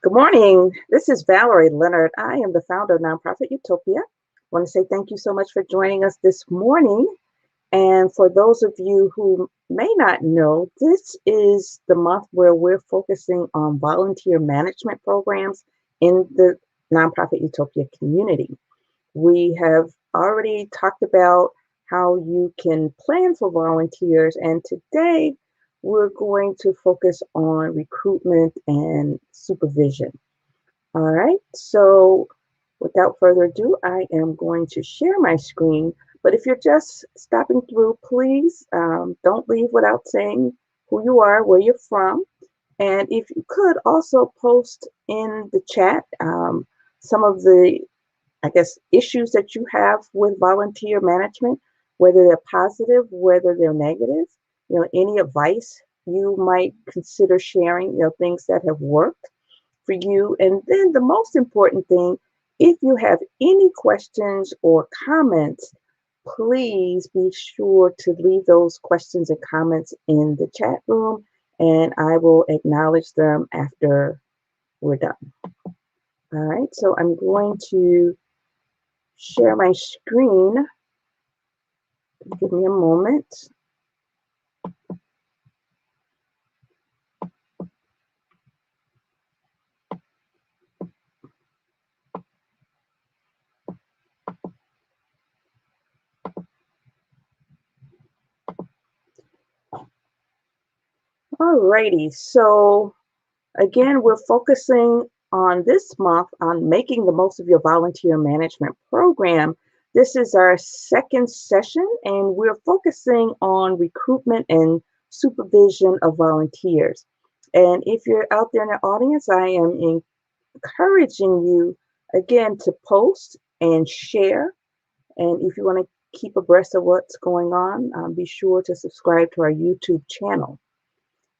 Good morning. This is Valerie Leonard. I am the founder of nonprofit Utopia. I want to say thank you so much for joining us this morning. And for those of you who may not know, this is the month where we're focusing on volunteer management programs in the nonprofit Utopia community. We have already talked about how you can plan for volunteers, and today we're going to focus on recruitment and supervision. All right, so without further ado, I am going to share my screen. But if you're just stopping through, please don't leave without saying who you are, where you're from. And if you could also post in the chat some of the, I guess, issues that you have with volunteer management, whether they're positive, whether they're negative, any advice you might consider sharing, things that have worked for you. And then the most important thing, if you have any questions or comments, please be sure to leave those questions and comments in the chat room, and I will acknowledge them after we're done. All right, so I'm going to share my screen. Give me a moment. Alrighty, so again, we're focusing on this month on making the most of your volunteer management program. This is our second session, and we're focusing on recruitment and supervision of volunteers. And if you're out there in the audience, I am encouraging you again to post and share. And if you want to keep abreast of what's going on, be sure to subscribe to our YouTube channel.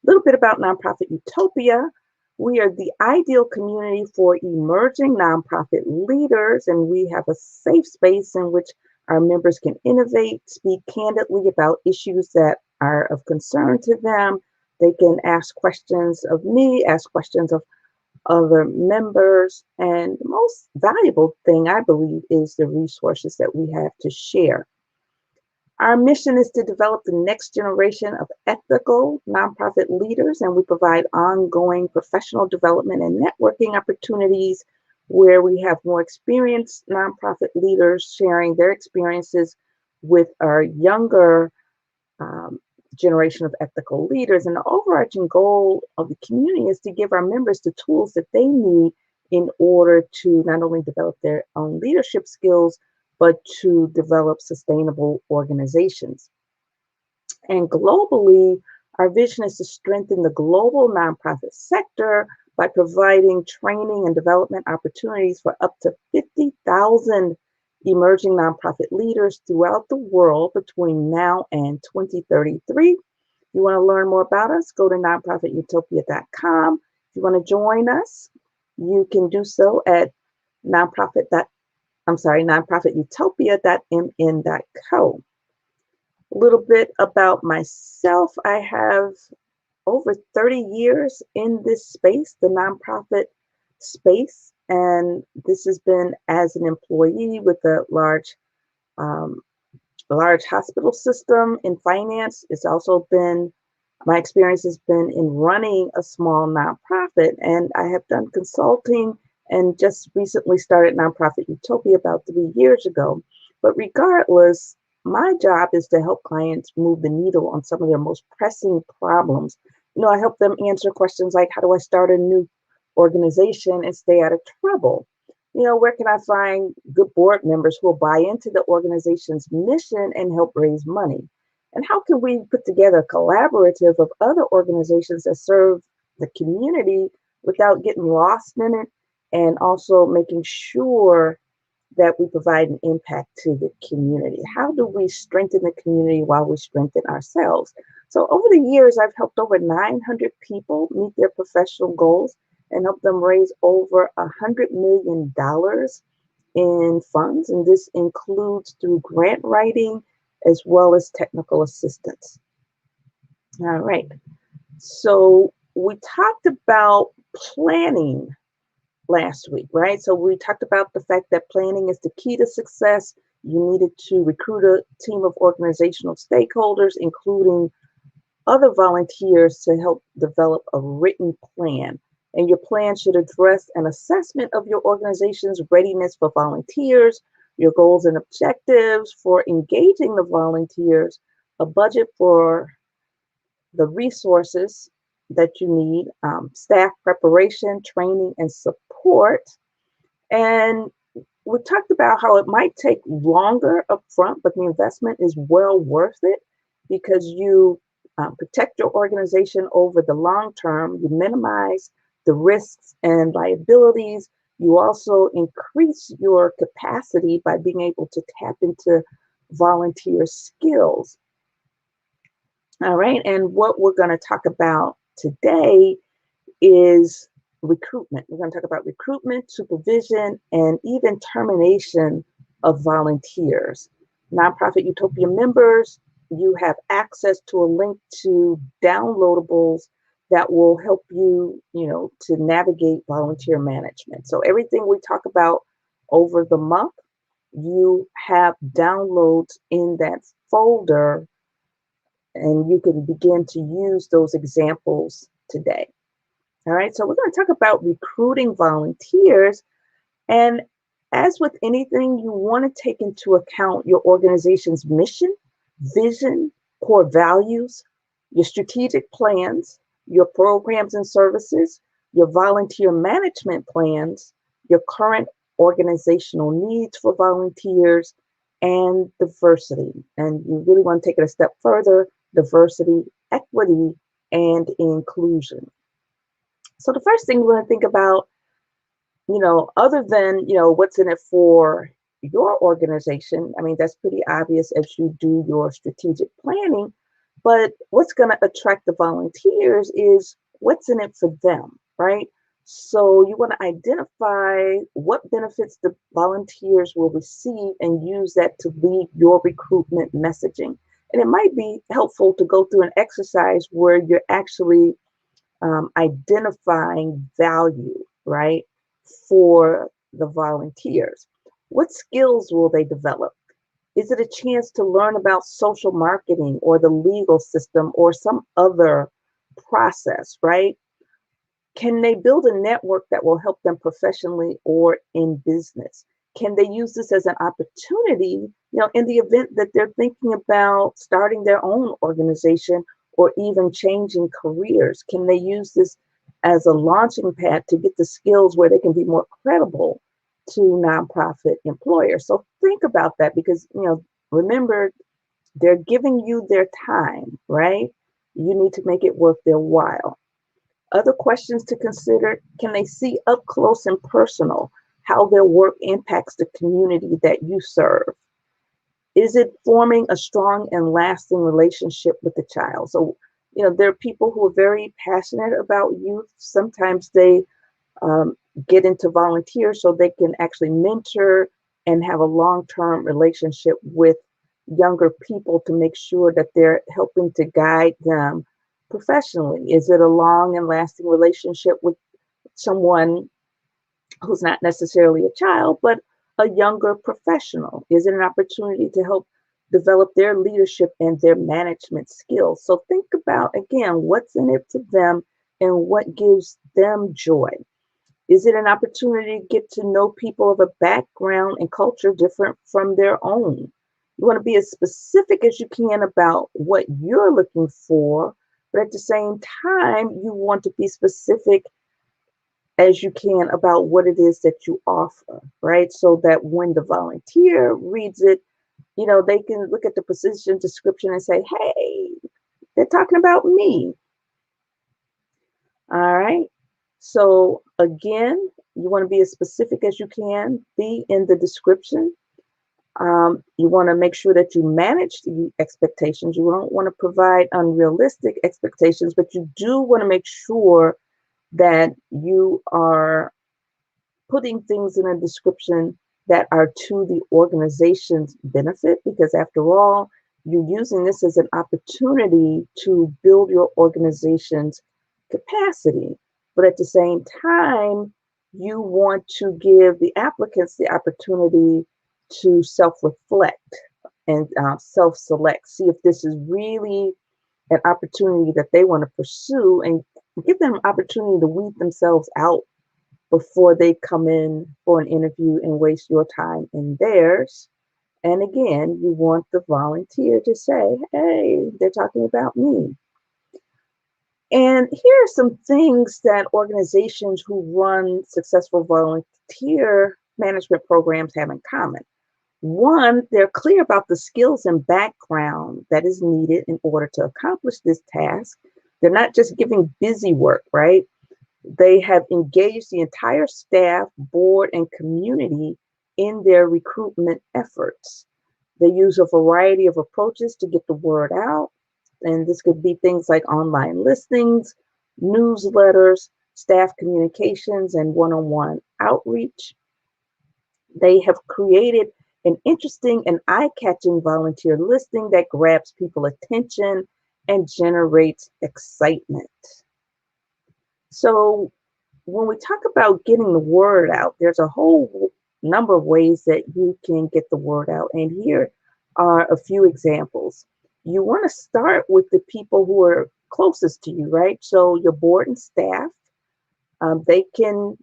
A little bit about Nonprofit Utopia. We are the ideal community for emerging nonprofit leaders, and we have a safe space in which our members can innovate, speak candidly about issues that are of concern to them. They can ask questions of me, ask questions of other members, and the most valuable thing, I believe, is the resources that we have to share. Our mission is to develop the next generation of ethical nonprofit leaders, and we provide ongoing professional development and networking opportunities where we have more experienced nonprofit leaders sharing their experiences with our younger generation of ethical leaders. And the overarching goal of the community is to give our members the tools that they need in order to not only develop their own leadership skills, but to develop sustainable organizations. And globally, our vision is to strengthen the global nonprofit sector by providing training and development opportunities for up to 50,000 emerging nonprofit leaders throughout the world between now and 2033. If you want to learn more about us, go to nonprofitutopia.com. If you want to join us, you can do so at nonprofitutopia.mn.co. A little bit about myself. I have over 30 years in this space, the nonprofit space, and this has been as an employee with a large hospital system in finance. It's also been, my experience has been in running a small nonprofit, and I have done consulting and just recently started Nonprofit Utopia about 3 years ago. But regardless, my job is to help clients move the needle on some of their most pressing problems. I help them answer questions like, how do I start a new organization and stay out of trouble? Where can I find good board members who will buy into the organization's mission and help raise money? And how can we put together a collaborative of other organizations that serve the community without getting lost in it, and also making sure that we provide an impact to the community? How do we strengthen the community while we strengthen ourselves? So over the years, I've helped over 900 people meet their professional goals and helped them raise over $100 million in funds. And this includes through grant writing as well as technical assistance. All right. So we talked about planning last week, right? So we talked about the fact that planning is the key to success. You needed to recruit a team of organizational stakeholders, including other volunteers, to help develop a written plan. And your plan should address an assessment of your organization's readiness for volunteers, your goals and objectives for engaging the volunteers, a budget for the resources that you need, staff preparation, training, and support. And we talked about how it might take longer upfront, but the investment is well worth it because you protect your organization over the long term. You minimize the risks and liabilities. You also increase your capacity by being able to tap into volunteer skills. All right, and what we're going to talk about today is recruitment. We're going to talk about recruitment, supervision, and even termination of volunteers. Nonprofit Utopia members, you have access to a link to downloadables that will help you, to navigate volunteer management. So everything we talk about over the month, you have downloads in that folder, and you can begin to use those examples today. All right, so we're going to talk about recruiting volunteers. And as with anything, you want to take into account your organization's mission, vision, core values, your strategic plans, your programs and services, your volunteer management plans, your current organizational needs for volunteers, and diversity. And you really want to take it a step further: diversity, equity, and inclusion. So the first thing we're going to think about, other than, what's in it for your organization, I mean, that's pretty obvious as you do your strategic planning, but what's going to attract the volunteers is what's in it for them, right? So you want to identify what benefits the volunteers will receive and use that to lead your recruitment messaging. And it might be helpful to go through an exercise where you're actually identifying value, right, for the volunteers. What skills will they develop? Is it a chance to learn about social marketing or the legal system or some other process, right? Can they build a network that will help them professionally or in business? Can they use this as an opportunity, in the event that they're thinking about starting their own organization or even changing careers? Can they use this as a launching pad to get the skills where they can be more credible to nonprofit employers? So think about that because, remember, they're giving you their time, right? You need to make it worth their while. Other questions to consider: can they see up close and personal how their work impacts the community that you serve? Is it forming a strong and lasting relationship with the child? So, there are people who are very passionate about youth. Sometimes they get into volunteers so they can actually mentor and have a long-term relationship with younger people to make sure that they're helping to guide them professionally. Is it a long and lasting relationship with someone who's not necessarily a child, but a younger professional? Is it an opportunity to help develop their leadership and their management skills? So think about, again, what's in it for them and what gives them joy. Is it an opportunity to get to know people of a background and culture different from their own? You want to be as specific as you can about what you're looking for, but at the same time, you want to be specific as you can about what it is that you offer, right? So that when the volunteer reads it, they can look at the position description and say, hey, they're talking about me. All right. So again, you want to be as specific as you can be in the description. You want to make sure that you manage the expectations. You don't want to provide unrealistic expectations, but you do want to make sure that you are putting things in a description that are to the organization's benefit, because after all, you're using this as an opportunity to build your organization's capacity. But at the same time, You want to give the applicants the opportunity to self-reflect and self-select, see if this is really an opportunity that they want to pursue, and give them an opportunity to weed themselves out before they come in for an interview and waste your time and theirs. And again, you want the volunteer to say, hey, they're talking about me. And here are some things that organizations who run successful volunteer management programs have in common. One, they're clear about the skills and background that is needed in order to accomplish this task. They're not just giving busy work, right? They have engaged the entire staff, board, and community in their recruitment efforts. They use a variety of approaches to get the word out, and this could be things like online listings, newsletters, staff communications, and one-on-one outreach. They have created an interesting and eye-catching volunteer listing that grabs people's attention and generates excitement. So when we talk about getting the word out, there's a whole number of ways that you can get the word out. And here are a few examples. You want to start with the people who are closest to you, right? So your board and staff, they can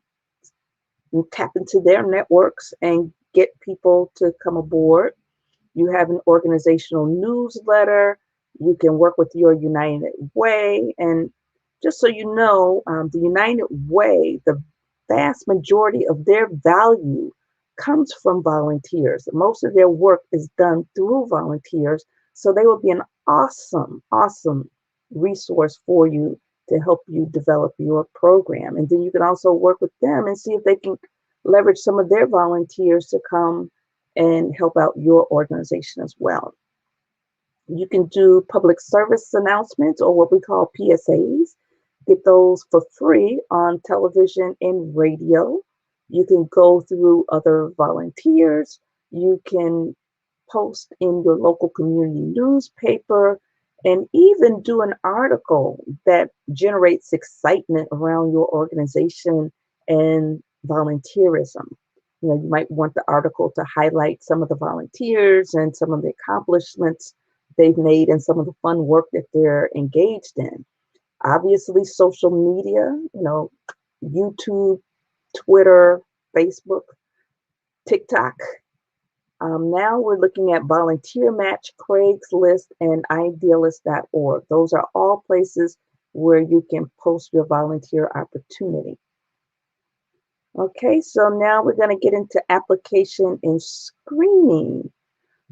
tap into their networks and get people to come aboard. You have an organizational newsletter. You can work with your United Way. And just so you know, the United Way, the vast majority of their value comes from volunteers. Most of their work is done through volunteers. So they will be an awesome, awesome resource for you to help you develop your program. And then you can also work with them and see if they can leverage some of their volunteers to come and help out your organization as well. You can do public service announcements, or what we call PSAs. Get those for free on television and radio. You can go through other volunteers. You can post in your local community newspaper, and even do an article that generates excitement around your organization and volunteerism. You might want the article to highlight some of the volunteers and some of the accomplishments they've made and some of the fun work that they're engaged in. Obviously, social media, YouTube, Twitter, Facebook, TikTok. Now we're looking at Volunteer Match, Craigslist, and Idealist.org. Those are all places where you can post your volunteer opportunity. Okay, so now we're going to get into application and screening.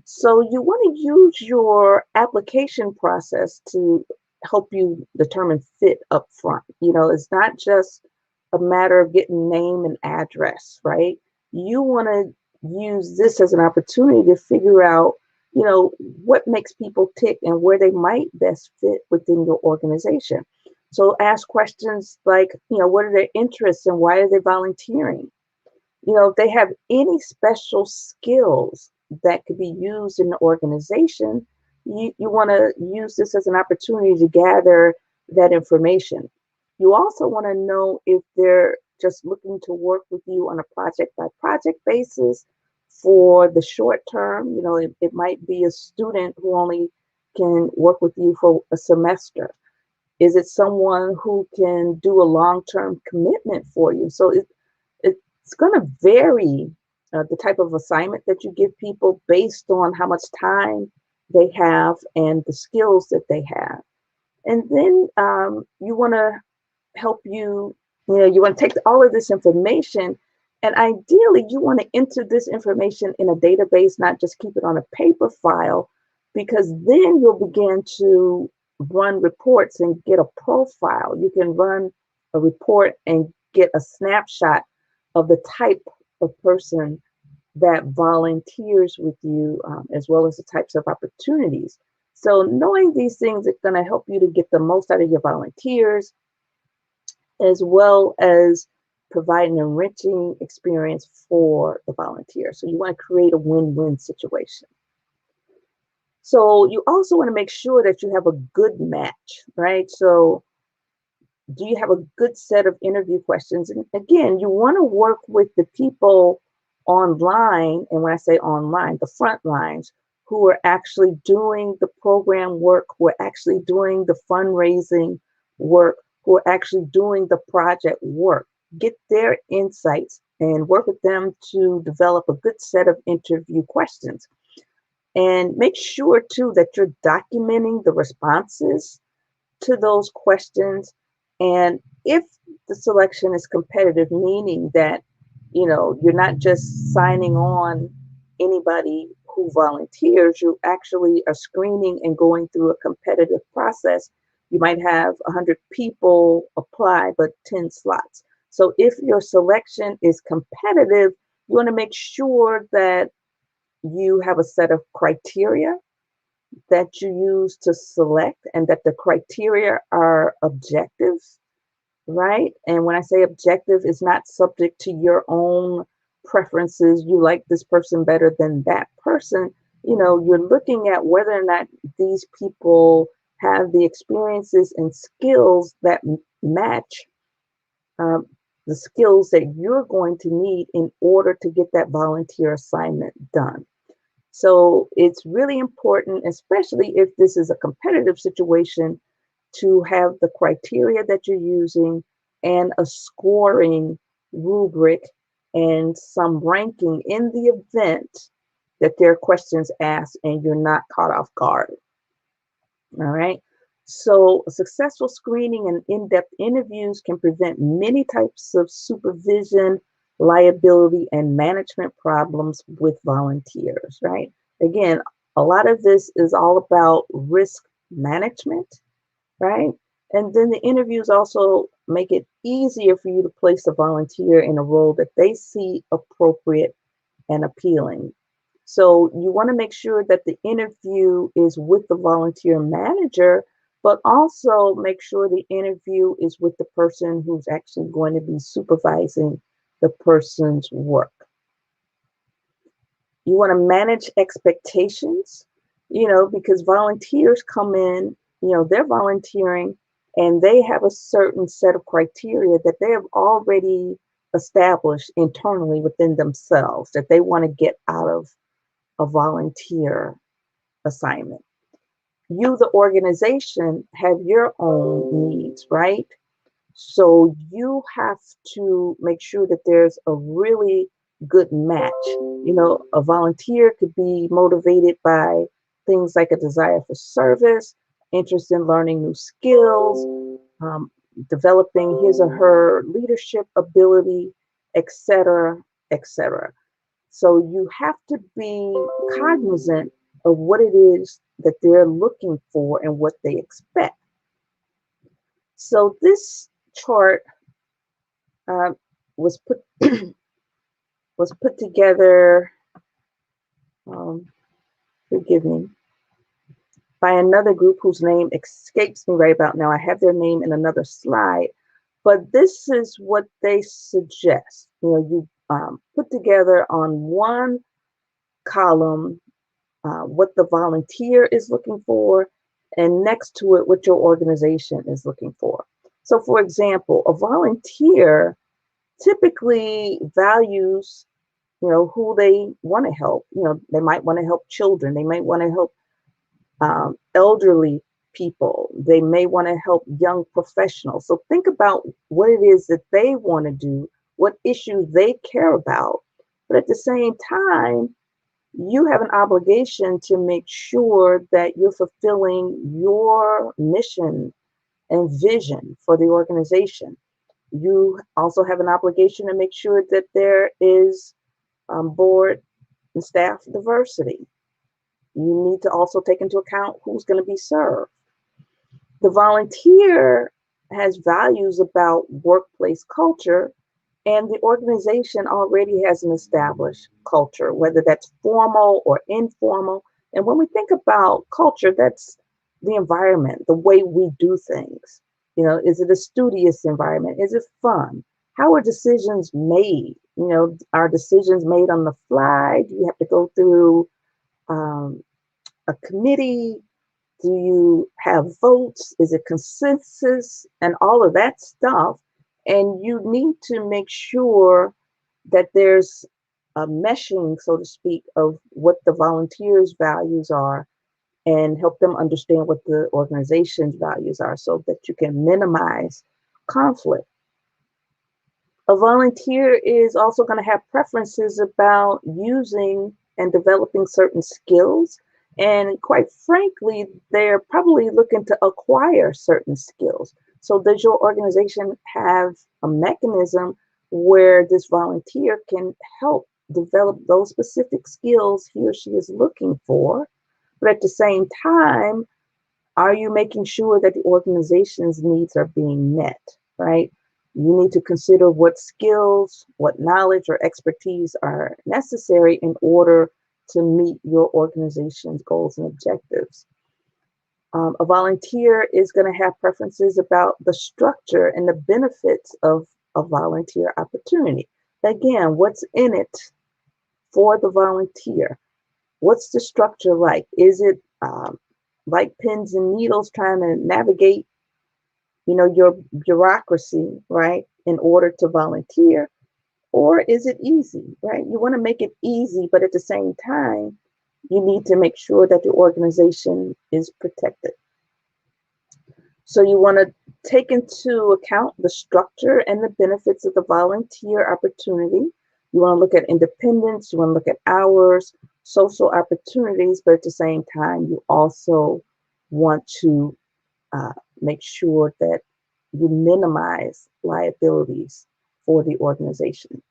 So you want to use your application process to help you determine fit up front. It's not just a matter of getting name and address, right? You want to use this as an opportunity to figure out, what makes people tick and where they might best fit within your organization. So ask questions like, what are their interests and why are they volunteering? If they have any special skills that could be used in the organization, you want to use this as an opportunity to gather that information. You also want to know if they're just looking to work with you on a project by project basis for the short term. It might be a student who only can work with you for a semester. Is it someone who can do a long-term commitment for you? So it's going to vary the type of assignment that you give people based on how much time they have and the skills that they have. And then you want to help you want to take all of this information, and ideally you want to enter this information in a database, not just keep it on a paper file, because then you'll begin to run reports and get a profile. You can run a report and get a snapshot of the type of person that volunteers with you, as well as the types of opportunities. So knowing these things is going to help you to get the most out of your volunteers, as well as provide an enriching experience for the volunteer. So you want to create a win-win situation. So you also want to make sure that you have a good match, right? So Do you have a good set of interview questions? And again, you want to work with the people online, and when I say online, the front lines, who are actually doing the program work, who are actually doing the fundraising work, who are actually doing the project work. Get their insights and work with them to develop a good set of interview questions. And make sure too that you're documenting the responses to those questions. And if the selection is competitive, meaning that, you're not just signing on anybody who volunteers, you actually are screening and going through a competitive process. You might have 100 people apply, but 10 slots. So if your selection is competitive, you want to make sure that you have a set of criteria that you use to select, and that the criteria are objective, right? And when I say objective, it's not subject to your own preferences. You like this person better than that person. You're looking at whether or not these people have the experiences and skills that match um, the skills that you're going to need in order to get that volunteer assignment done. So it's really important, especially if this is a competitive situation, to have the criteria that you're using and a scoring rubric and some ranking in the event that there are questions asked and you're not caught off guard. All right. So, successful screening and in depth interviews can prevent many types of supervision, liability, and management problems with volunteers, right? Again, a lot of this is all about risk management, right? And then the interviews also make it easier for you to place a volunteer in a role that they see appropriate and appealing. So you want to make sure that the interview is with the volunteer manager, but also make sure the interview is with the person who's actually going to be supervising the person's work. You want to manage expectations, because volunteers come in, they're volunteering and they have a certain set of criteria that they have already established internally within themselves that they want to get out of a volunteer assignment. You, the organization, have your own needs, right? So you have to make sure that there's a really good match. A volunteer could be motivated by things like a desire for service, interest in learning new skills, developing his or her leadership ability, etc., etc. So you have to be cognizant of what it is that they're looking for and what they expect. So this chart uh, was put was put together, um, forgive me, by another group whose name escapes me right about now. I have their name in another slide, but this is what they suggest. You put together on one column what the volunteer is looking for, and next to it, what your organization is looking for. So, for example, a volunteer typically values, who they want to help. They might want to help children. They might want to help elderly people. They may want to help young professionals. So think about what it is that they want to do, what issues they care about. But at the same time, you have an obligation to make sure that you're fulfilling your mission and vision for the organization. You also have an obligation to make sure that there is board and staff diversity. You need to also take into account who's going to be served. The volunteer has values about workplace culture, and the organization already has an established culture, whether that's formal or informal. And when we think about culture, that's the environment, the way we do things. Is it a studious environment? Is it fun? How are decisions made? Are decisions made on the fly? Do you have to go through a committee Do you have votes? Is it consensus? And all of that stuff. And you need to make sure that there's a meshing, so to speak, of what the volunteers' values are and help them understand what the organization's values are so that you can minimize conflict. A volunteer is also going to have preferences about using and developing certain skills. And quite frankly, they're probably looking to acquire certain skills. So, does your organization have a mechanism where this volunteer can help develop those specific skills he or she is looking for? But at the same time, are you making sure that the organization's needs are being met, right? You need to consider what skills, what knowledge or expertise are necessary in order to meet your organization's goals and objectives. A volunteer is going to have preferences about the structure and the benefits of a volunteer opportunity. Again, what's in it for the volunteer? What's the structure like? Is it like pins and needles trying to navigate, your bureaucracy, right, in order to volunteer? Or is it easy, right? You want to make it easy, but at the same time, you need to make sure that the organization is protected. So you want to take into account the structure and the benefits of the volunteer opportunity. You want to look at independence, you want to look at hours, social opportunities, but at the same time, you also want to make sure that you minimize liabilities for the organization.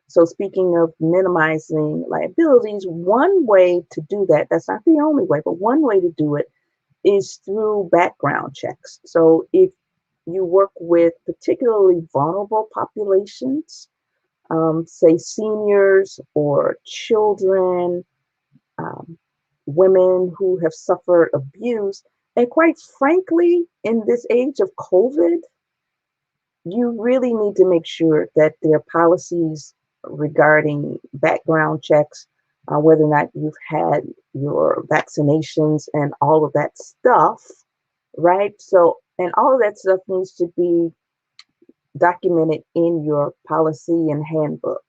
So speaking of minimizing liabilities, one way to do that, that's not the only way, but one way to do it is through background checks. So if you work with particularly vulnerable populations, say seniors or children, women who have suffered abuse, and quite frankly, in this age of COVID, you really need to make sure that there are policies regarding background checks, whether or not you've had your vaccinations and all of that stuff, right? So, and all of that stuff needs to be documented in your policy and handbook.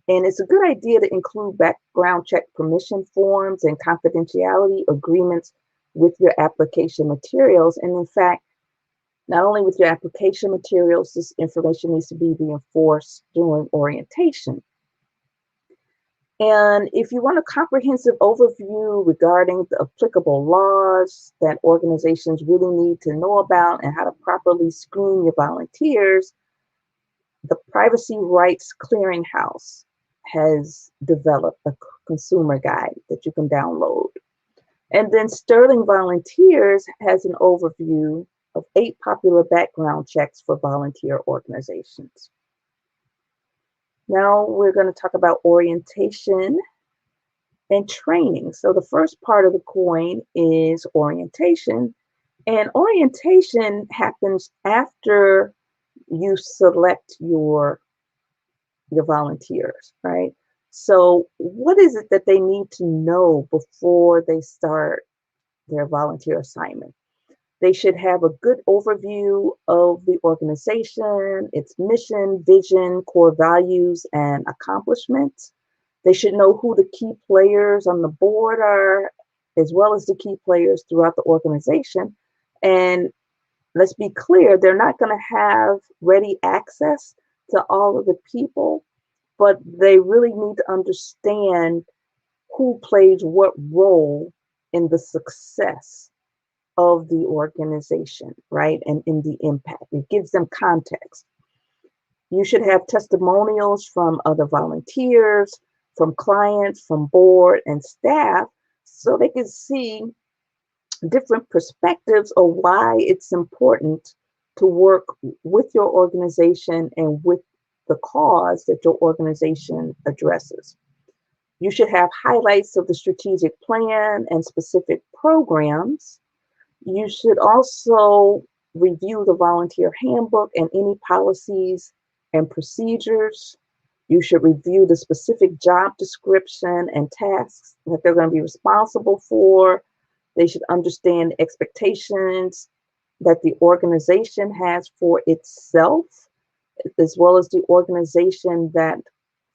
And it's a good idea to include background check permission forms and confidentiality agreements with your application materials. And in fact, not only with your application materials, this information needs to be reinforced during orientation. And if you want a comprehensive overview regarding the applicable laws that organizations really need to know about and how to properly screen your volunteers, the Privacy Rights Clearinghouse has developed a consumer guide that you can download. And then Sterling Volunteers has an overview of 8 popular background checks for volunteer organizations. Now we're going to talk about orientation and training. So the first part of the coin is orientation. And orientation happens after you select your volunteers, right? So what is it that they need to know before they start their volunteer assignment? They should have a good overview of the organization, its mission, vision, core values, and accomplishments. They should know who the key players on the board are, as well as the key players throughout the organization. And let's be clear, they're not going to have ready access to all of the people, but they really need to understand who plays what role in the success of the organization, right? And in the impact. It gives them context. You should have testimonials from other volunteers, from clients, from board and staff, so they can see different perspectives of why it's important to work with your organization and with the cause that your organization addresses. You should have highlights of the strategic plan and specific programs. You should also review the volunteer handbook and any policies and procedures. You should review the specific job description and tasks that they're going to be responsible for. They should understand expectations that the organization has for itself, as well as the organization that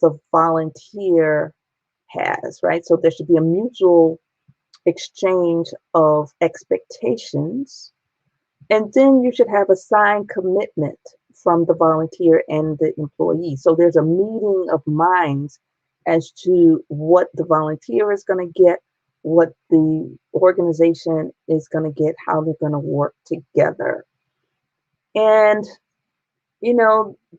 the volunteer has, right? So there should be a mutual exchange of expectations. And then you should have a signed commitment from the volunteer and the employee. So there's a meeting of minds as to what the volunteer is going to get, what the organization is going to get, how they're going to work together. And,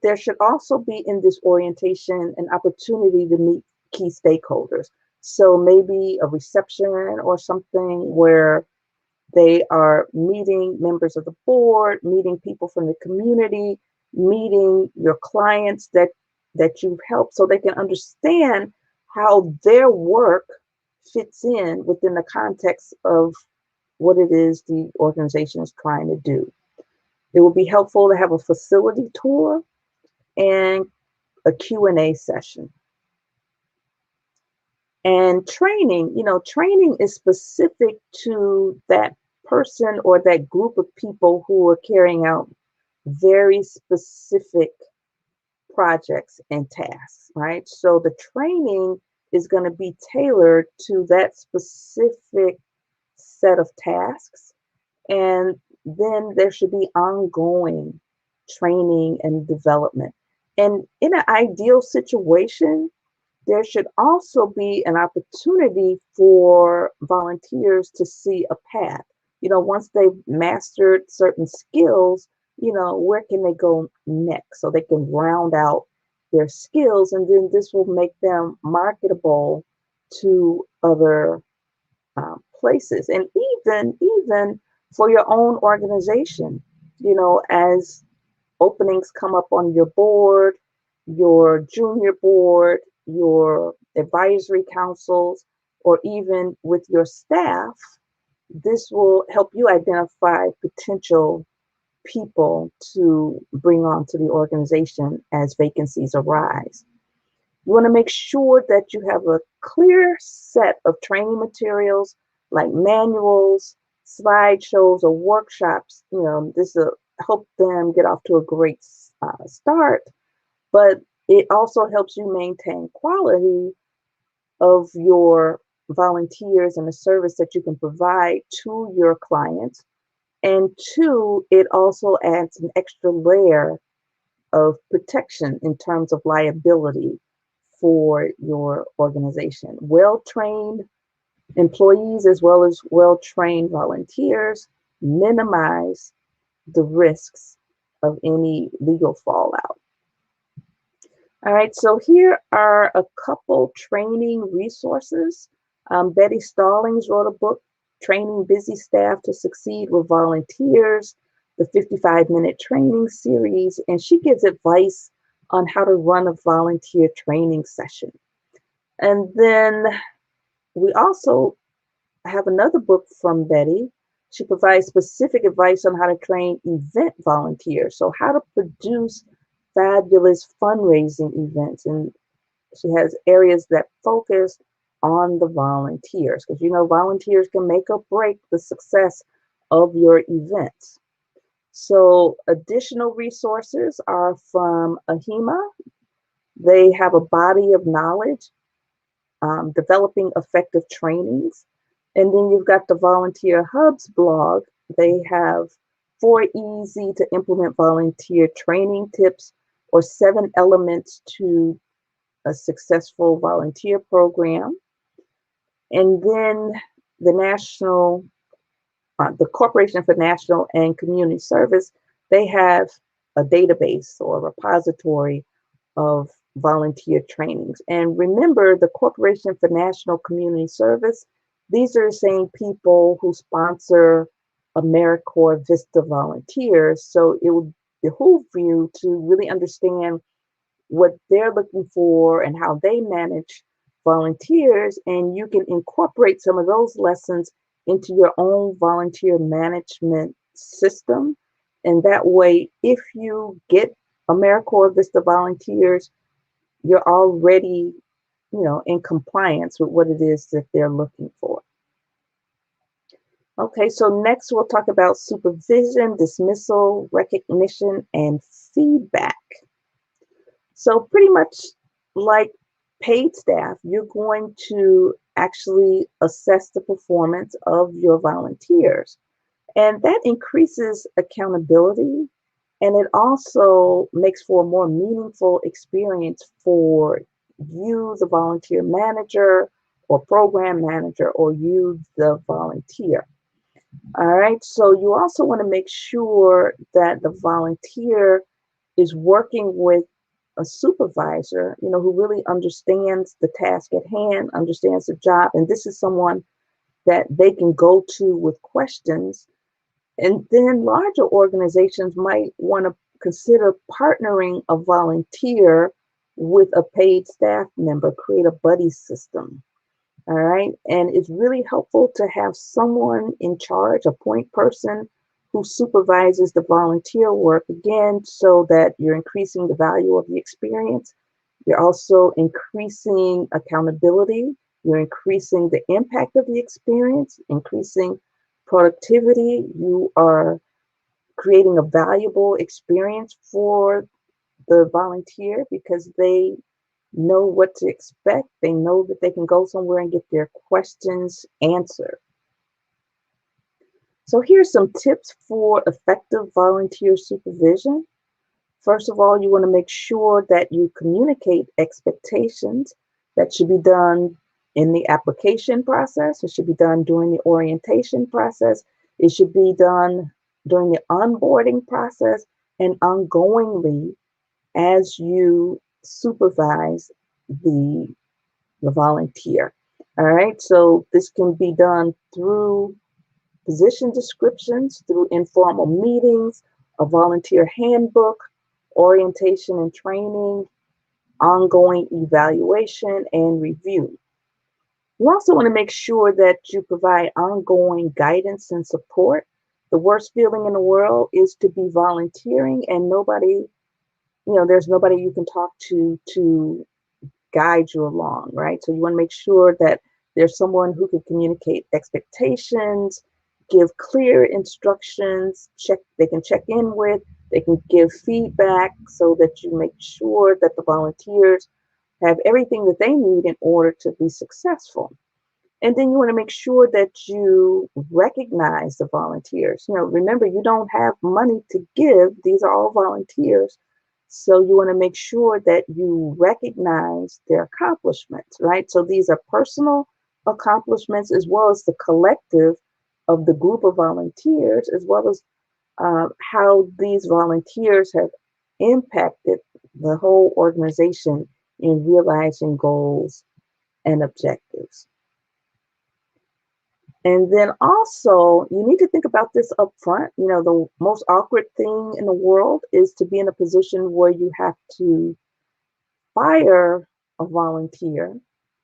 there should also be in this orientation an opportunity to meet key stakeholders. So maybe a reception or something where they are meeting members of the board, meeting people from the community, meeting your clients that you've helped so they can understand how their work fits in within the context of what it is the organization is trying to do. It will be helpful to have a facility tour and a Q&A session. And training is specific to that person or that group of people who are carrying out very specific projects and tasks, right? So the training is going to be tailored to that specific set of tasks. And then there should be ongoing training and development. And in an ideal situation, there should also be an opportunity for volunteers to see a path. Once they've mastered certain skills, where can they go next so they can round out their skills, and then this will make them marketable to other places. And even for your own organization, as openings come up on your board, your junior board, your advisory councils, or even with your staff, this will help you identify potential people to bring onto the organization as vacancies arise. You want to make sure that you have a clear set of training materials like manuals, slideshows, or workshops. This will help them get off to a great start, but it also helps you maintain quality of your volunteers and the service that you can provide to your clients. And two, it also adds an extra layer of protection in terms of liability for your organization. Well-trained employees as well as well-trained volunteers minimize the risks of any legal fallout. All right, so here are a couple training resources. Betty Stallings wrote a book, Training Busy Staff to Succeed with Volunteers, the 55-minute training series, and she gives advice on how to run a volunteer training session. And then we also have another book from Betty. She provides specific advice on how to train event volunteers, so how to produce fabulous fundraising events. And she has areas that focus on the volunteers, because volunteers can make or break the success of your events. So additional resources are from AHIMA. They have a body of knowledge, developing effective trainings. And then you've got the Volunteer Hubs blog. They have 4 easy to implement volunteer training tips, or 7 elements to a successful volunteer program. And then the Corporation for National and Community Service, they have a database or a repository of volunteer trainings. And remember, the Corporation for National Community Service, these are the same people who sponsor AmeriCorps Vista volunteers. So it would behoove you to really understand what they're looking for and how they manage volunteers, and you can incorporate some of those lessons into your own volunteer management system. And that way, if you get AmeriCorps Vista volunteers, you're already, in compliance with what it is that they're looking for. Okay, so next we'll talk about supervision, dismissal, recognition, and feedback. So pretty much like paid staff, you're going to actually assess the performance of your volunteers. And that increases accountability, and it also makes for a more meaningful experience for you, the volunteer manager, or program manager, or you, the volunteer. All right, so you also want to make sure that the volunteer is working with a supervisor, who really understands the task at hand, understands the job, and this is someone that they can go to with questions. And then larger organizations might want to consider partnering a volunteer with a paid staff member, create a buddy system. All right. And it's really helpful to have someone in charge, a point person who supervises the volunteer work, again, so that you're increasing the value of the experience. You're also increasing accountability. You're increasing the impact of the experience, increasing productivity. You are creating a valuable experience for the volunteer because they know what to expect. They know that they can go somewhere and get their questions answered. So here's some tips for effective volunteer supervision. First of all, you want to make sure that you communicate expectations. That should be done in the application process. It should be done during the orientation process. It should be done during the onboarding process and ongoingly as you supervise the, the volunteer. All right, so this can be done through position descriptions, through informal meetings, a volunteer handbook, orientation and training, ongoing evaluation and review. You also want to make sure that you provide ongoing guidance and support. The worst feeling in the world is to be volunteering and there's nobody you can talk to guide you along, right? So you want to make sure that there's someone who can communicate expectations, give clear instructions, they can check in with, they can give feedback so that you make sure that the volunteers have everything that they need in order to be successful. And then you want to make sure that you recognize the volunteers. Remember, you don't have money to give. These are all volunteers. So you want to make sure that you recognize their accomplishments, right? So these are personal accomplishments as well as the collective of the group of volunteers, as well as how these volunteers have impacted the whole organization in realizing goals and objectives. And then also, you need to think about this up front. The most awkward thing in the world is to be in a position where you have to fire a volunteer,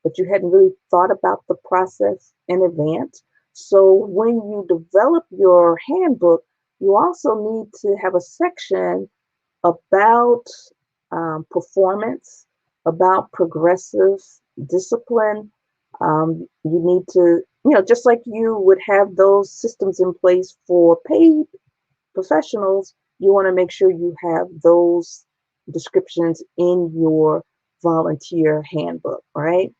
but you hadn't really thought about the process in advance. So when you develop your handbook, you also need to have a section about performance, about progressive discipline. You need to, just like you would have those systems in place for paid professionals, you want to make sure you have those descriptions in your volunteer handbook, right?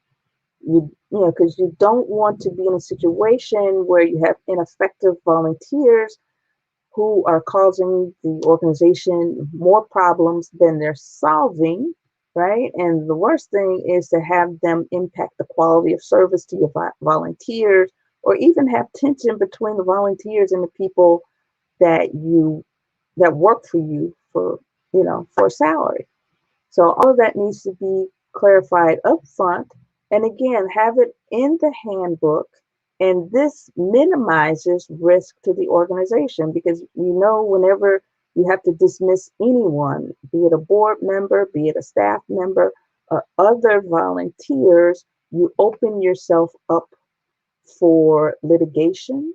Because you don't want to be in a situation where you have ineffective volunteers who are causing the organization more problems than they're solving, right? And the worst thing is to have them impact the quality of service to your volunteers, or even have tension between the volunteers and the people that work for you for a salary. So all of that needs to be clarified up front. And again, have it in the handbook. And this minimizes risk to the organization because whenever you have to dismiss anyone, be it a board member, be it a staff member, or other volunteers, you open yourself up for litigation.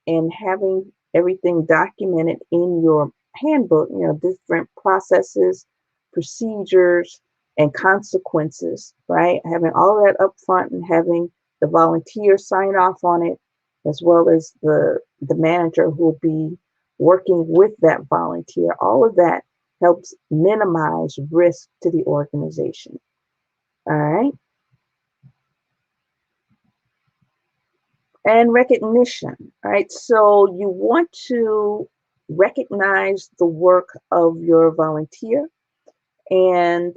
And having everything documented in your handbook, different processes, procedures, and consequences, right? Having all that up front and having the volunteer sign off on it as well as the manager who will be working with that volunteer. All of that helps minimize risk to the organization. All right. And recognition, right? So you want to recognize the work of your volunteer. And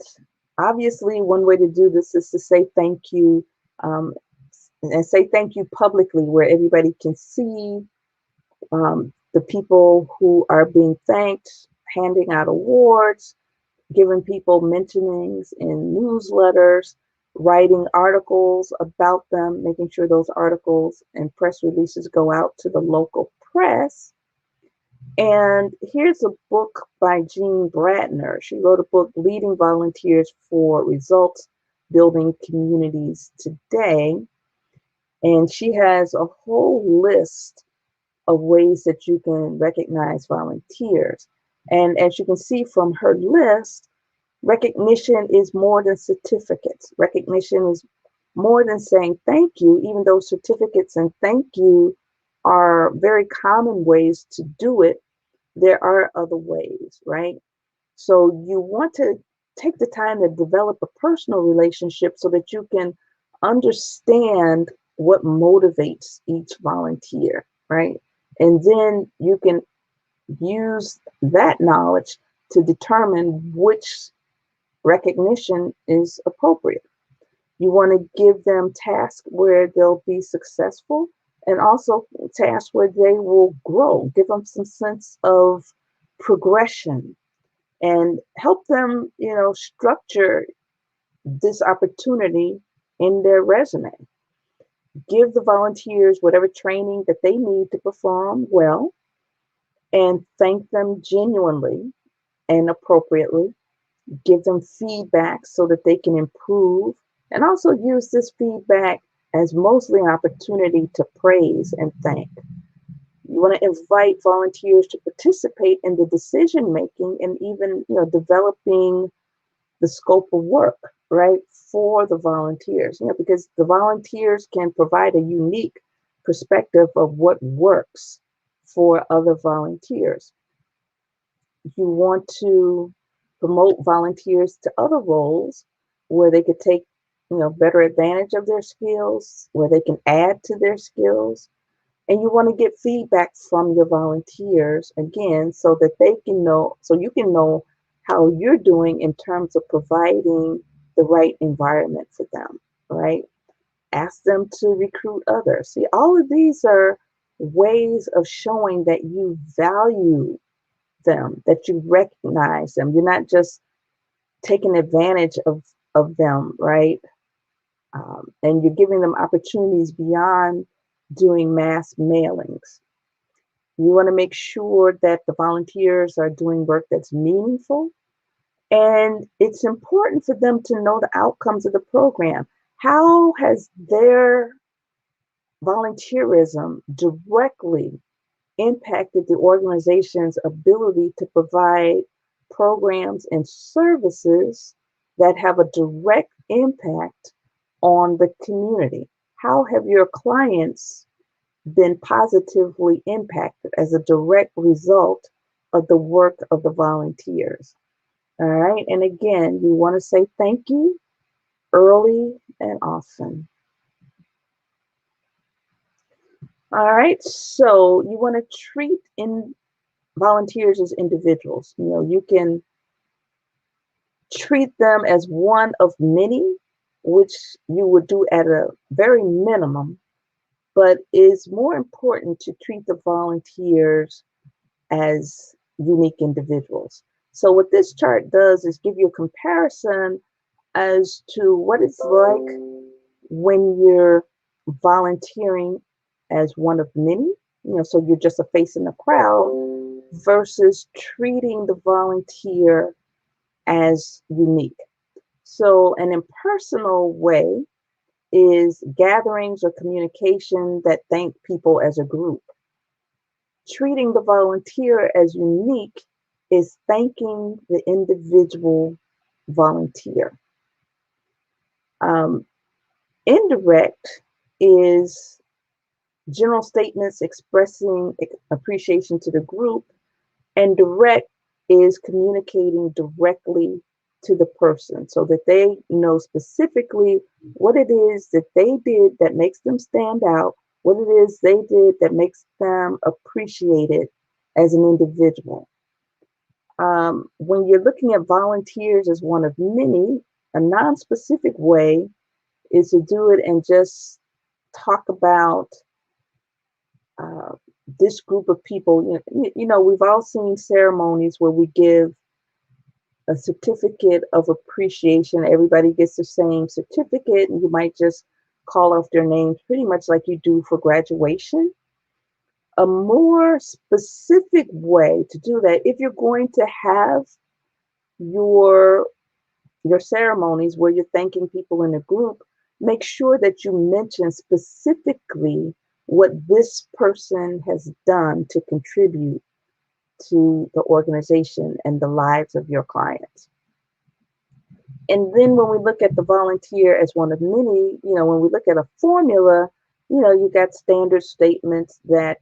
obviously, one way to do this is to say thank you, um, and say thank you publicly where everybody can see the people who are being thanked, handing out awards, giving people mentionings in newsletters, writing articles about them, making sure those articles and press releases go out to the local press. And here's a book by Jean Bratner. She wrote a book, Leading Volunteers for Results, Building Communities Today. And she has a whole list of ways that you can recognize volunteers. And as you can see from her list, recognition is more than certificates. Recognition is more than saying thank you, even though certificates and thank you are very common ways to do it. There are other ways, right? So you want to take the time to develop a personal relationship so that you can understand what motivates each volunteer, right? And then you can use that knowledge to determine which recognition is appropriate. You want to give them tasks where they'll be successful and also tasks where they will grow. Give them some sense of progression and help them, structure this opportunity in their resume. Give the volunteers whatever training that they need to perform well and thank them genuinely and appropriately. Give them feedback so that they can improve, and also use this feedback as mostly an opportunity to praise and thank. You want to invite volunteers to participate in the decision making and even, developing the scope of work, right, for the volunteers, because the volunteers can provide a unique perspective of what works for other volunteers. You want to promote volunteers to other roles where they could take, better advantage of their skills, where they can add to their skills. And you want to get feedback from your volunteers again so that they can know, so you can know how you're doing in terms of providing the right environment for them, right? Ask them to recruit others. See, all of these are ways of showing that you value them, that you recognize them. You're not just taking advantage of them, right? And you're giving them opportunities beyond doing mass mailings. You want to make sure that the volunteers are doing work that's meaningful. And it's important for them to know the outcomes of the program. How has their volunteerism directly impacted the organization's ability to provide programs and services that have a direct impact on the community? How have your clients been positively impacted as a direct result of the work of the volunteers? All right. And again, you want to say thank you early and often. All right. So you want to treat in volunteers as individuals. You can treat them as one of many, which you would do at a very minimum, but it's more important to treat the volunteers as unique individuals. So what this chart does is give you a comparison as to what it's like when you're volunteering as one of many, so you're just a face in the crowd versus treating the volunteer as unique. So an impersonal way is gatherings or communication that thank people as a group. Treating the volunteer as unique is thanking the individual volunteer. Um, Indirect is general statements expressing appreciation to the group, and direct is communicating directly to the person so that they know specifically what it is that they did that makes them stand out, what it is they did that makes them appreciated as an individual. When you're looking at volunteers as one of many, a non-specific way is to do it and just talk about uh, this group of people. We've all seen ceremonies where we give a certificate of appreciation. Everybody gets the same certificate, and you might just call off their names pretty much like you do for graduation. A more specific way to do that, if you're going to have your your ceremonies where you're thanking people in a group, make sure that you mention specifically what this person has done to contribute to the organization and the lives of your clients. And then when we look at the volunteer as one of many, when we look at a formula, you got standard statements that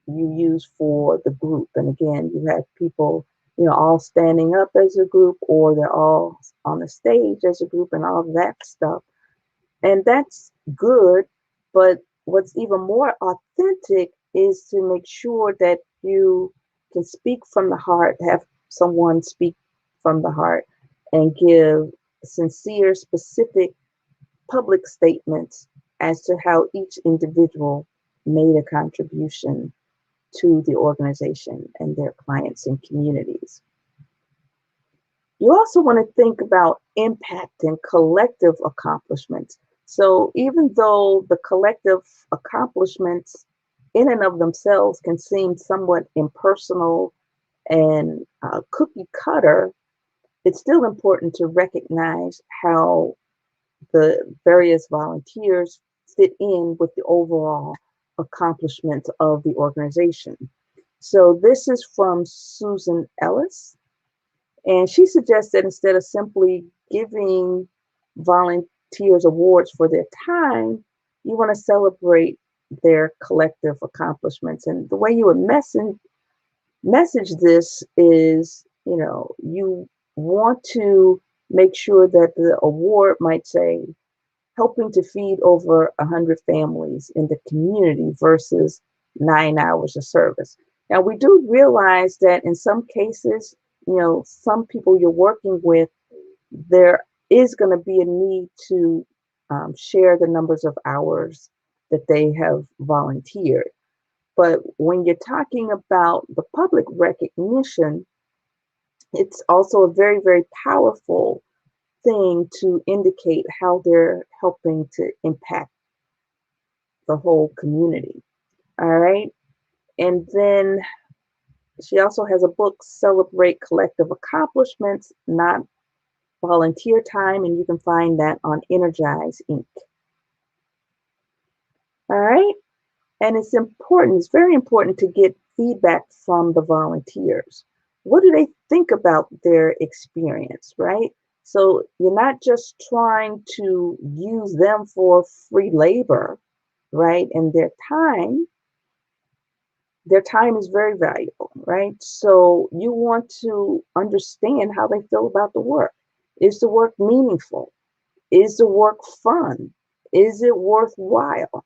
you use for the group. And again, you have people, all standing up as a group, or they're all on the stage as a group, and all of that stuff. And that's good. But what's even more authentic is to make sure that you can speak from the heart, have someone speak from the heart, and give sincere, specific public statements as to how each individual made a contribution to the organization and their clients and communities. You also want to think about impact and collective accomplishments. So even though the collective accomplishments in and of themselves can seem somewhat impersonal and cookie cutter, it's still important to recognize how the various volunteers fit in with the overall accomplishment of the organization. So this is from Susan Ellis, and she suggests that instead of simply giving volunteers awards for their time, you want to celebrate their collective accomplishments. And the way you would message this is, you want to make sure that the award might say, helping to feed over 100 families in the community versus 9 hours of service. Now, we do realize that in some cases, some people you're working with, there is going to be a need to share the numbers of hours that they have volunteered. But when you're talking about the public recognition, it's also a very, very powerful thing to indicate how they're helping to impact the whole community. All right. And then she also has a book, Celebrate Collective Accomplishments, Not Volunteer Time, and you can find that on Energize Inc. All right. And it's very important to get feedback from the volunteers. What do they think about their experience, right? So you're not just trying to use them for free labor, right? And their time is very valuable, right? So you want to understand how they feel about the work. Is the work meaningful? Is the work fun? Is it worthwhile?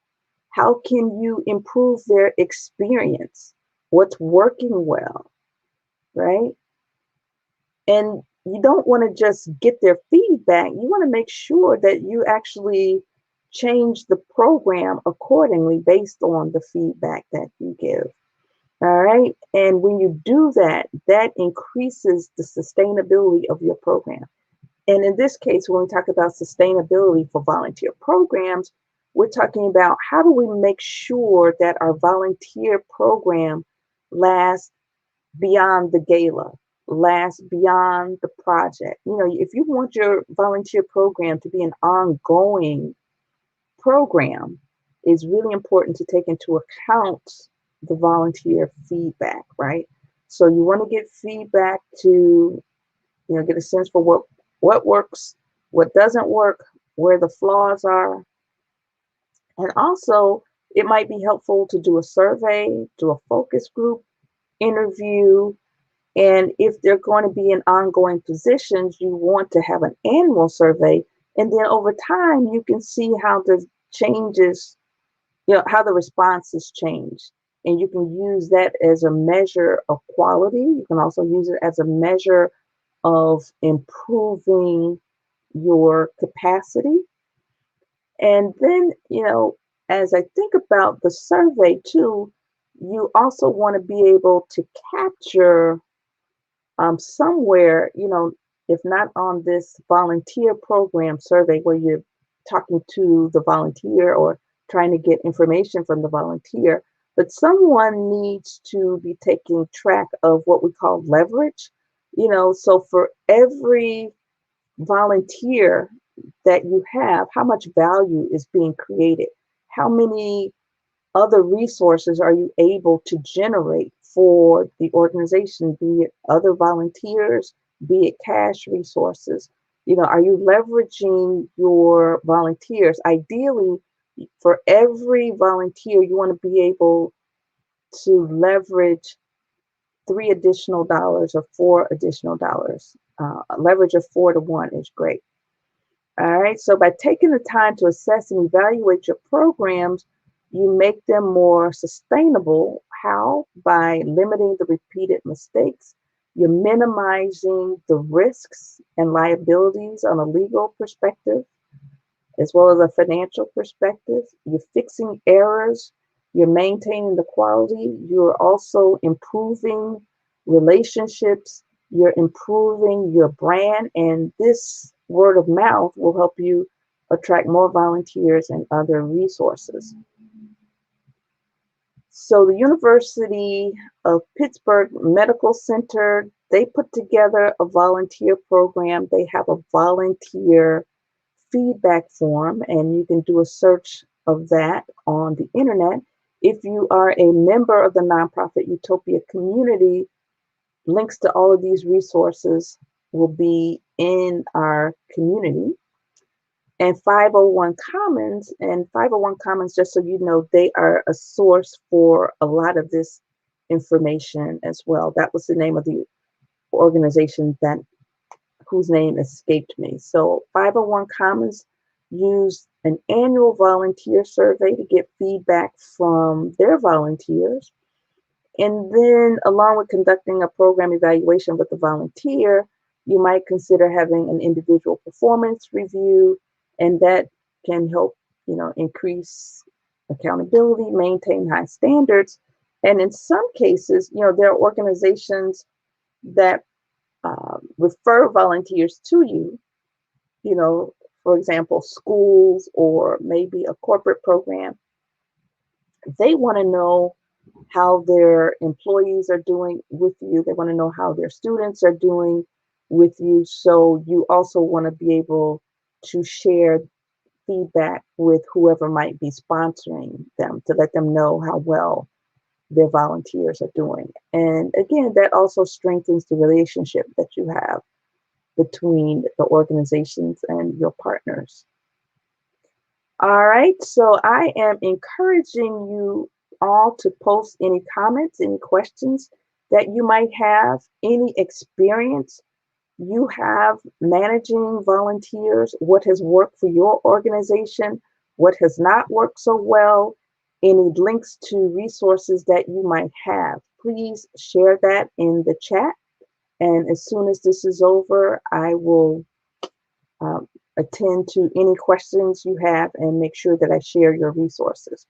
How can you improve their experience? What's working well, right? And you don't want to just get their feedback. You want to make sure that you actually change the program accordingly based on the feedback that you give. All right. And when you do that, that increases the sustainability of your program. And in this case, when we talk about sustainability for volunteer programs, we're talking about how do we make sure that our volunteer program lasts beyond the gala, lasts beyond the project. If you want your volunteer program to be an ongoing program, it's really important to take into account the volunteer feedback, right? So you want to get feedback to, get a sense for what works, what doesn't work, where the flaws are, and also It might be helpful to do a survey, do a focus group, interview, and if they're going to be in ongoing positions, you want to have an annual survey. And then over time, you can see how the changes, how the responses change. And you can use that as a measure of quality. You can also use it as a measure of improving your capacity. And then, as I think about the survey too, you also want to be able to capture somewhere, if not on this volunteer program survey where you're talking to the volunteer or trying to get information from the volunteer, but someone needs to be taking track of what we call leverage. So for every volunteer that you have, how much value is being created? How many other resources are you able to generate for the organization, be it other volunteers, be it cash resources? Are you leveraging your volunteers? Ideally, for every volunteer, you want to be able to leverage $3 additional or $4 additional. A leverage of 4 to 1 is great. All right, so by taking the time to assess and evaluate your programs, you make them more sustainable. How? By limiting the repeated mistakes. You're minimizing the risks and liabilities on a legal perspective, as well as a financial perspective. You're fixing errors. You're maintaining the quality. You're also improving relationships. You're improving your brand. And this word of mouth will help you attract more volunteers and other resources. So the University of Pittsburgh Medical Center, they put together a volunteer program. They have a volunteer feedback form, and you can do a search of that on the internet. If you are a member of the nonprofit Utopia community, links to all of these resources will be in our community. And 501 Commons, just so you know, they are a source for a lot of this information as well. That was the name of the organization whose name escaped me. So 501 Commons used an annual volunteer survey to get feedback from their volunteers. And then, along with conducting a program evaluation with the volunteer, you might consider having an individual performance review, and that can help, increase accountability, maintain high standards. And in some cases, there are organizations that refer volunteers to you, for example, schools or maybe a corporate program. They want to know how their employees are doing with you. They want to know how their students are doing with you. So you also want to be able to share feedback with whoever might be sponsoring them to let them know how well their volunteers are doing. And again, that also strengthens the relationship that you have between the organizations and your partners. All right, so I am encouraging you all to post any comments, any questions that you might have, any experience you have managing volunteers, what has worked for your organization, what has not worked so well, any links to resources that you might have. Please share that in the chat. And as soon as this is over, I will attend to any questions you have and make sure that I share your resources.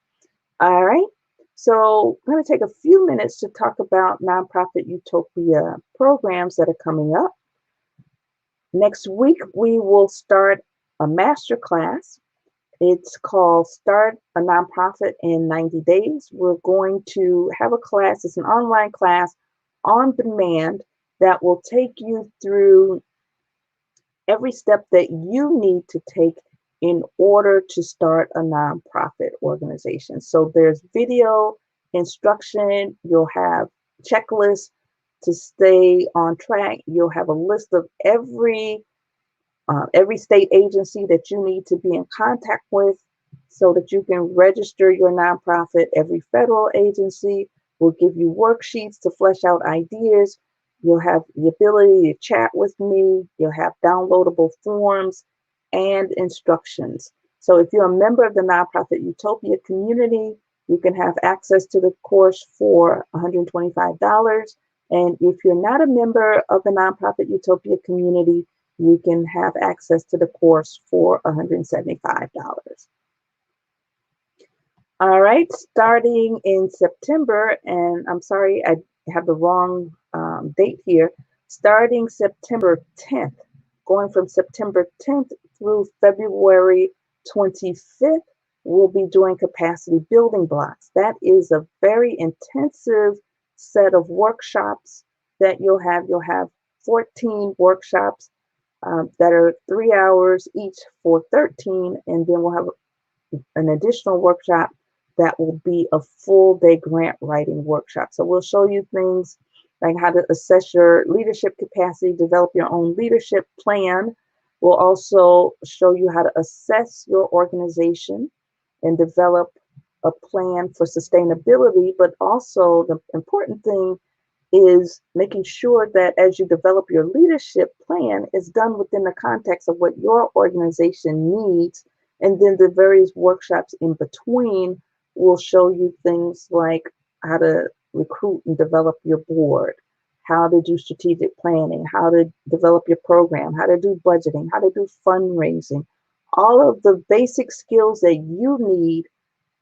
All right. So I'm going to take a few minutes to talk about Nonprofit Utopia programs that are coming up. Next week, we will start a master class. It's called Start a Nonprofit in 90 Days. We're going to have a class. It's an online class on demand that will take you through every step that you need to take in order to start a nonprofit organization. So there's video instruction, you'll have checklists to stay on track. You'll have a list of every state agency that you need to be in contact with. so that you can register your nonprofit. Every federal agency will give you worksheets to flesh out ideas. You'll have the ability to chat with me. You'll have downloadable forms and instructions. So if you're a member of the nonprofit Utopia community, you can have access to the course for $125. And if you're not a member of the nonprofit Utopia community, you can have access to the course for $175. All right, starting in September, and I'm sorry, I have the wrong date here. Starting September 10th, going from September 10th through February 25th, we'll be doing capacity building blocks. That is a very intensive set of workshops that you'll have. You'll have 14 workshops that are 3 hours each for 13, and then we'll have an additional workshop that will be a full day grant writing workshop. So we'll show you things like how to assess your leadership capacity, develop your own leadership plan. We'll also show you how to assess your organization and develop a plan for sustainability. But also the important thing is making sure that as you develop your leadership plan, it's done within the context of what your organization needs. And then the various workshops in between will show you things like how to recruit and develop your board, how to do strategic planning, how to develop your program, how to do budgeting, how to do fundraising, all of the basic skills that you need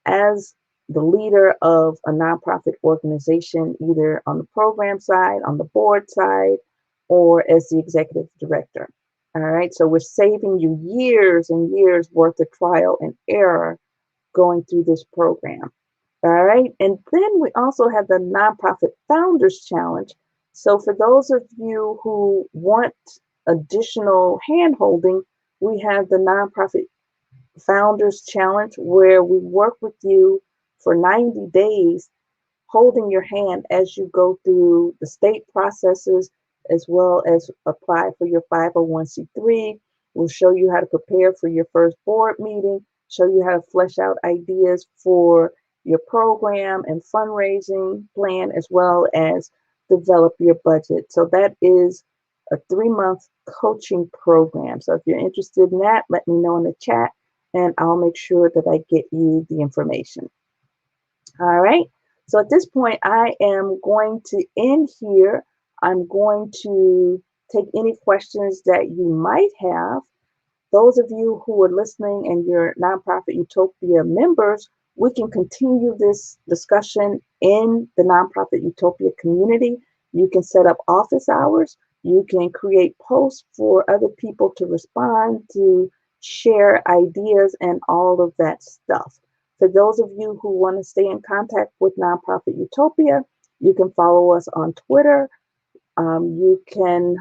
as the leader of a nonprofit organization, either on the program side, on the board side, or as the executive director. All right, so we're saving you years and years worth of trial and error going through this program. All right, and then we also have the Nonprofit Founders Challenge. So for those of you who want additional handholding, we have the Nonprofit Founders Challenge where we work with you for 90 days, holding your hand as you go through the state processes as well as apply for your 501c3. We'll show you how to prepare for your first board meeting, show you how to flesh out ideas for your program and fundraising plan, as well as develop your budget. So that is a 3-month coaching program. So if you're interested in that, let me know in the chat and I'll make sure that I get you the information. All right. So at this point, I am going to end here. I'm going to take any questions that you might have. Those of you who are listening and you're Nonprofit Utopia members, we can continue this discussion in the Nonprofit Utopia community. You can set up office hours. You can create posts for other people to respond, to share ideas and all of that stuff. For those of you who want to stay in contact with Nonprofit Utopia, you can follow us on Twitter. You can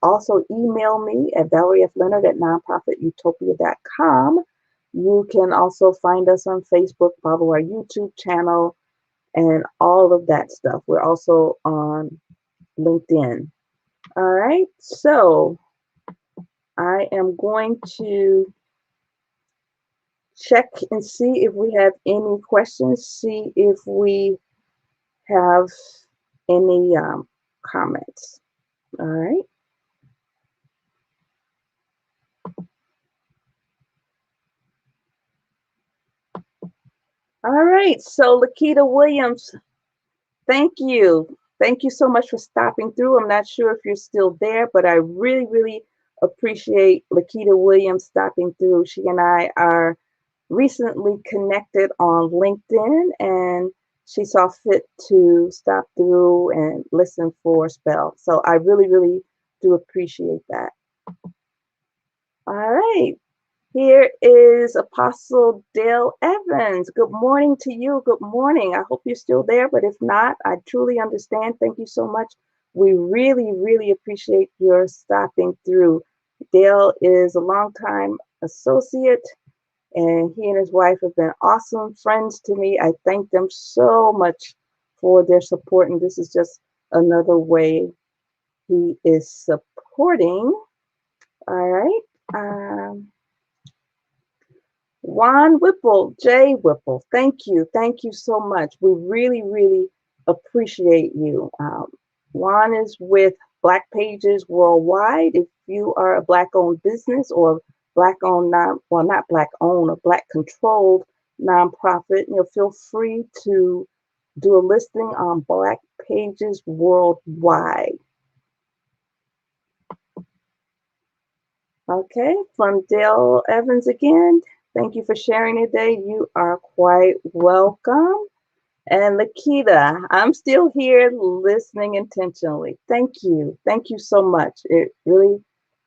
also email me at ValerieFLeonard@nonprofitutopia.com. You can also find us on Facebook, follow our YouTube channel, and all of that stuff. We're also on LinkedIn. All right, so I am going to check and see if we have any questions, see if we have any comments. All right. All right, so Lakita Williams, thank you. Thank you so much for stopping through. I'm not sure if you're still there, but I really, really appreciate Lakita Williams stopping through. She and I are recently connected on LinkedIn, and she saw fit to stop through and listen for a spell. So I really, really do appreciate that. All right. Here is Apostle Dale Evans. Good morning to you. Good morning. I hope you're still there, but if not, I truly understand. Thank you so much. We really, really appreciate your stopping through. Dale is a longtime associate, and he and his wife have been awesome friends to me. I thank them so much for their support, and this is just another way he is supporting. All right. Juan Whipple, Jay Whipple, thank you. Thank you so much. We really, really appreciate you. Juan is with Black Pages Worldwide. If you are a Black-owned business or Black-owned, not Black-owned, or Black-controlled nonprofit, feel free to do a listing on Black Pages Worldwide. Okay, from Dale Evans again. Thank you for sharing today. You are quite welcome. And Lakita, I'm still here listening intentionally. Thank you. Thank you so much. It really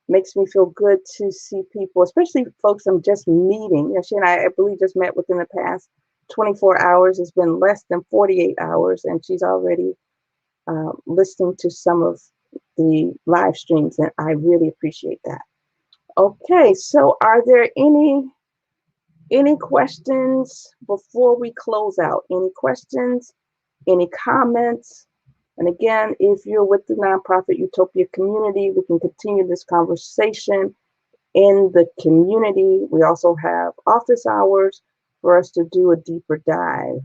makes me feel good to see people, especially folks I'm just meeting. She and I believe, just met within the past 24 hours. It's been less than 48 hours, and she's already listening to some of the live streams, and I really appreciate that. Okay, so are there any questions before we close out? Any questions? Any comments? And again, if you're with the nonprofit Utopia community, we can continue this conversation in the community. We also have office hours for us to do a deeper dive.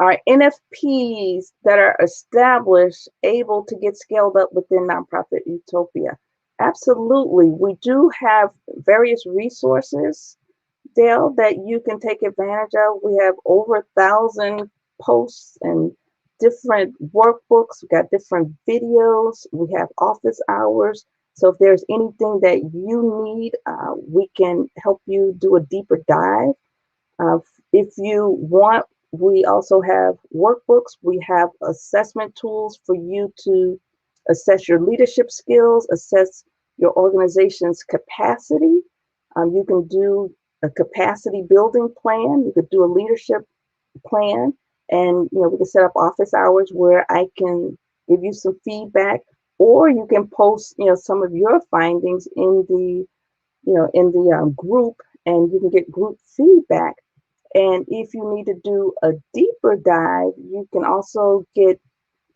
Are NFPs that are established able to get scaled up within nonprofit Utopia? Absolutely. We do have various resources, Dale, that you can take advantage of. We have over 1,000 posts and different workbooks. We've got different videos. We have office hours. So if there's anything that you need, we can help you do a deeper dive. If you want, we also have workbooks. We have assessment tools for you to assess your leadership skills, assess your organization's capacity. You can do a capacity building plan. You could do a leadership plan, and we can set up office hours where I can give you some feedback, or you can post some of your findings in the group, and you can get group feedback. And if you need to do a deeper dive, you can also get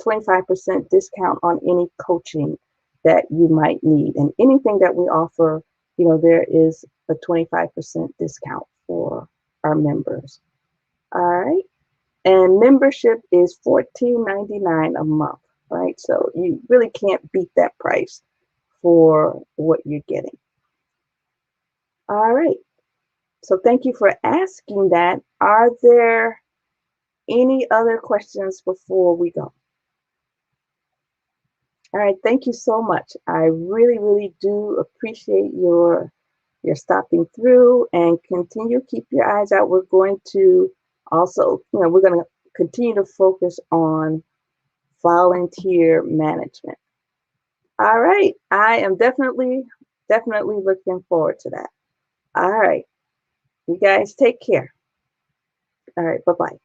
25% discount on any coaching that you might need. And anything that we offer, there is a 25% discount for our members. All right. And membership is $14.99 a month, right? So you really can't beat that price for what you're getting. All right. So thank you for asking that. Are there any other questions before we go? All right, thank you so much. I really, really do appreciate your stopping through, and keep your eyes out. We're going to also, we're going to continue to focus on volunteer management. All right, I am definitely looking forward to that. All right, you guys take care. All right, bye-bye.